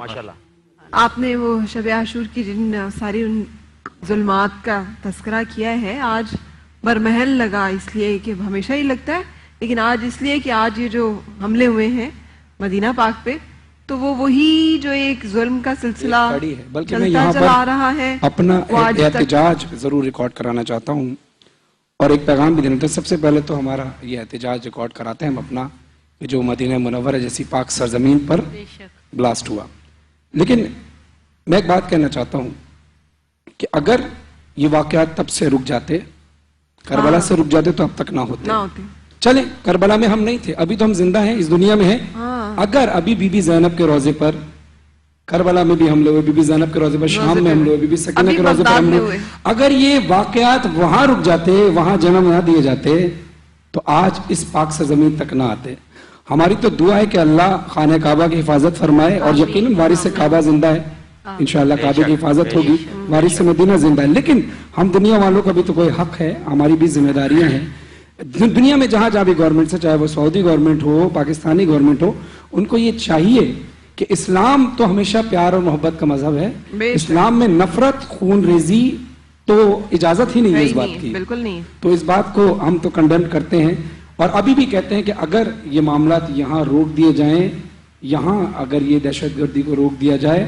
माशाल्लाह। आपने वो शब आशूर की जिन सारी उन जुल्मात का तस्करा किया है, आज बरमहल लगा इसलिए कि हमेशा ही लगता है, लेकिन आज इसलिए कि आज ये जो हमले हुए हैं मदीना पाक पे, तो वो वही जो एक जुल्म का सिलसिला बल्कि मैं यहाँ चला रहा है, अपना एहतजाज जरूर रिकॉर्ड कराना चाहता हूँ और एक पैगाम भी देना चाहता हूँ। सबसे पहले तो हमारा ये एहतजाज रिकॉर्ड कराते हैं हम अपना, जो मदीना मुनव्वरा जैसी पाक सरजमीन पर ब्लास्ट हुआ। लेकिन मैं एक बात कहना चाहता हूँ कि अगर ये वाक़यात तब से रुक जाते, करबला से रुक जाते, तो अब तक ना होते। चले, करबला में हम नहीं थे, अभी तो हम जिंदा हैं, इस दुनिया में हैं। अगर अभी बीबी ज़ैनब के रोजे पर, करबला में भी हमले हुए, बीबी ज़ैनब के रोजे पर, शाम में हमले हुए, बीबी सकीना के रोजे पर हमले हुए, अगर ये वाक़यात वहां रुक जाते, वहां जन्म ना दिए जाते, तो आज इस पाक सरजमीन तक ना आते। हमारी तो दुआ है कि अल्लाह खाने काबा की हिफाजत फरमाए और यकीनन वारिस काबा जिंदा है, इंशाअल्लाह काबे की हिफाजत होगी, वारिस मदीना जिंदा है। लेकिन हम दुनिया वालों का भी तो कोई हक है, हमारी भी जिम्मेदारियां हैं। दुनिया में जहां जहां भी गवर्नमेंट से, चाहे वो सऊदी गवर्नमेंट हो, पाकिस्तानी गवर्नमेंट हो, उनको ये चाहिए कि इस्लाम तो हमेशा प्यार और मोहब्बत का मजहब है। इस्लाम में नफरत, खून रेजी तो इजाजत ही नहीं है इस बात की, बिल्कुल नहीं। तो इस बात को हम तो कंडेम करते हैं और अभी भी कहते हैं कि अगर ये मामलात यहाँ रोक दिए जाएं, यहाँ अगर ये दहशतगर्दी को रोक दिया जाए,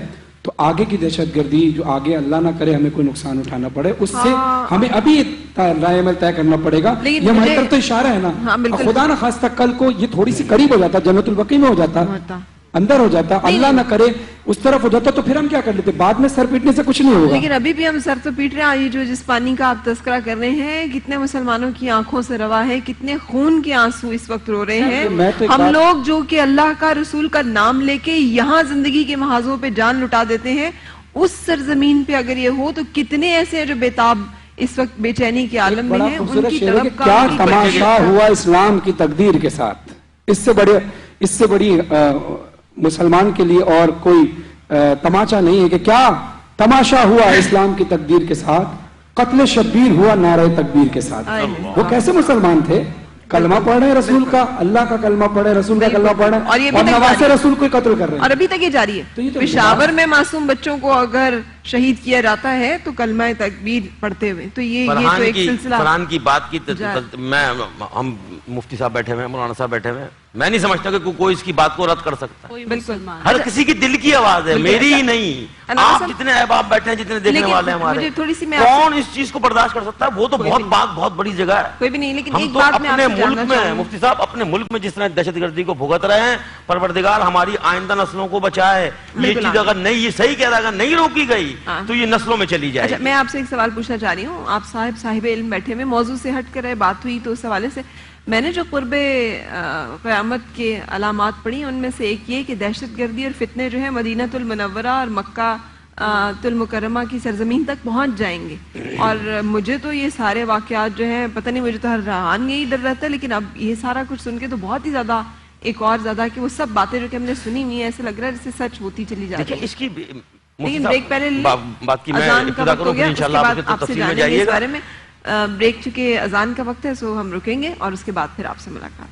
तो आगे की दहशतगर्दी जो आगे अल्लाह ना करे हमें कोई नुकसान उठाना पड़े, उससे हमें अभी रायमल तय करना पड़ेगा। ये हमारी तरफ तो इशारा है ना, खुदा ना खास्ता कल को ये थोड़ी सी करीब हो जाता, जन्नतुल बकी में हो जाता, अंदर हो जाता, अल्लाह ना करे उस तरफ हो जाता, तो फिर हम क्या कर लेते, बाद में सर पीटने से कुछ नहीं होगा। लेकिन अभी भी हम सर तो पीट रहे हैं। ये जो जिस पानी का आप तस्करा कर रहे हैं, कितने मुसलमानों की आंखों से रवा है, कितने खून के आंसू इस वक्त रो रहे हैं। तो हम लोग जो कि अल्लाह का रसूल का नाम लेके यहाँ जिंदगी के महाजों पे जान लुटा देते हैं, उस सरजमीन पे अगर ये हो तो कितने ऐसे हैं जो बेताब इस वक्त बेचैनी के आलम में हैं। उनकी तरफ का क्या तमाशा हुआ इस्लाम की तकदीर के साथ, इससे बड़ी मुसलमान के लिए और कोई तमाचा नहीं है कि क्या तमाशा हुआ इस्लाम की तकदीर के साथ, कत्ल शब्बीर हुआ नारे तकबीर के साथ। वो कैसे मुसलमान थे, कलमा पढ़ रहे हैं रसूल का, अल्लाह का कलमा पढ़े, रसूल का कलमा पढ़ रहे हैं और नवासे रसूल को कत्ल कर रहे हैं, और अभी तक ये जारी है। तो पेशावर में मासूम बच्चों को अगर शहीद किया जाता है तो कलमा तकबीर पढ़ते हुए, तो ये तो एक सिलसिला। फरहान की बात की हम मुफ्ती साहब बैठे हुए, मौलाना साहब बैठे हुए, मैं नहीं समझता कि कोई इसकी बात को रद्द कर सकता है। बिल्कुल, हर किसी की दिल की आवाज है, मेरी ही नहीं। आप जितने अहबाब बैठे हैं, जितने देखने वाले हैं हमारे, कौन इस चीज को बर्दाश्त कर सकता है? वो तो बहुत बात, बहुत बड़ी जगह है, कोई भी नहीं। लेकिन हम तो अपने मुल्क में, मुफ्ती साहब अपने मुल्क में जिस तरह दहशतगर्दी को भुगत रहे हैं, परवरदिगार हमारी आइंदा नस्लों को बचाए। ये चीज अगर नहीं, ये सही कह रहा है, अगर नहीं रोकी गई तो ये नस्लों में चली जाए। अच्छा, मैं आपसे एक सवाल पूछना चाह रही हूँ। आप साहिब इल्म बैठे हुए, मौजू से हट कर बात हुई, तो उस हवाले से मैंने जो कुर्बे क़यामत के अलामात पढ़ी, उनमें से एक ये कि दहशतगर्दी और फितने जो है मदीनतुल मुनव्वरा और मक्का तुल मुकर्रमा की सरजमीन तक पहुंच जाएंगे। और मुझे तो ये सारे वाक़यात जो हैं, पता नहीं, मुझे तो हर रहान यही डर रहता है। लेकिन अब ये सारा कुछ सुन के तो बहुत ही ज्यादा, एक और ज्यादा कि वो सब बातें जो कि हमने सुनी हुई है, ऐसे लग रहा है जैसे सच होती चली जा रही है। इसकी लेकिन ब्रेक पहले बात की अजान का वक्त हो गया, उसके बाद आपसे जानेंगे इस बारे में। ब्रेक चुके अजान का वक्त है, सो हम रुकेंगे और उसके बाद फिर आपसे मुलाकात।